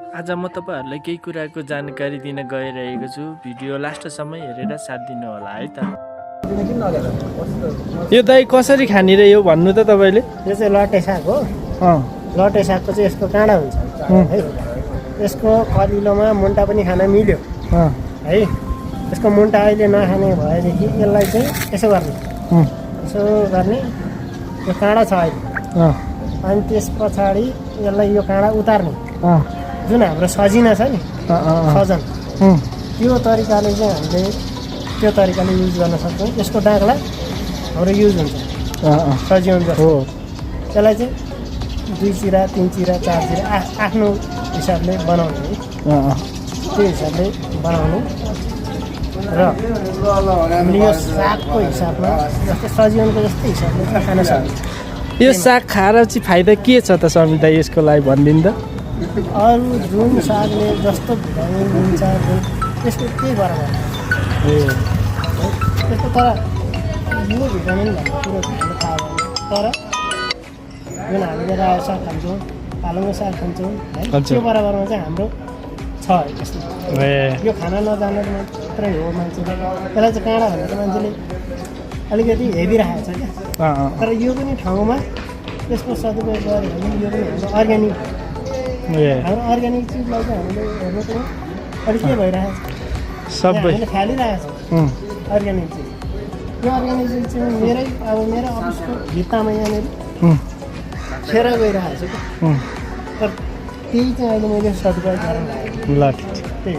आज म तपाईहरुलाई केही कुराको जानकारी दिन गइरहेको छु। भिडियो लास्टसम्म हेरेर साथ दिनु होला है त। यो दाइ कसरी खाने रे यो भन्नु त तपाईले? यो चाहिँ लट्टे साग हो। लट्टे सागको चाहिँ यसको काँडा हुन्छ है। यसको कलिलोमा मुन्टा पनि खान मिल्यो है। यसको मुन्टा अहिले नखाने भएदेखि यसलाई चाहिँ यसो गर्ने यो काँडा छ अहिले। अनि त्यस पछाडि यसलाई यो काँडा उतार्ने जुन हाम्रो सजिना छ नि सजन त्यो तरिकाले चाहिँ हामीले त्यो तरिकाले युज गर्न सक्छौँ। यसको डाँक्ला हाम्रो युज हुन्छ सजिउन जस्तो। त्यसलाई चाहिँ 2 चिरा 3 चिरा 4 चिरा आफ्नो हिसाबले बनाउने है। त्यो हिसाबले बनाउने र हामीले यो सागको हिसाबमा जस्तै सजिउनको जस्तै हिसाबले खान सकिन्छ। यो साग खाएर चाहिँ फाइदा के छ त समिता यसको लागि भनिदिनु त? अरू जुन सागले जस्तो भिटामिन दिन्छ त्यसको केही बराबर त्यस्तो। तर यो भिटामिन भन्ने कुरो हामीले थाहा भएन। तर जुन हामीले रायो साग खान्छौँ पालङको साग खान्छौँ है त्यो बराबरमा चाहिँ हाम्रो छ यस्तो। यो खाना नजानेर मात्रै हो मान्छेले। त्यसलाई चाहिँ काँडा भनेर मान्छेले अलिकति हेभी राखेको छ क्या। तर यो पनि ठाउँमा यसको सदुपयोग गऱ्यो भने यो पनि हाम्रो अर्ग्यानिक हाम्रो अर्ग्यानिक चिजलाई चाहिँ हामीले हेर्नु पनि अलिक के भइरहेको छ सबै हामीले फालिरहेको छ अर्ग्यानिक चिज। यो अर्ग्यानिक चिज चाहिँ मेरो अफिसको भित्तामा यहाँनिर खेर गइरहेको छ क्या। तर त्यही चाहिँ अहिले मैले सदुपयोग गरेर ल त्यही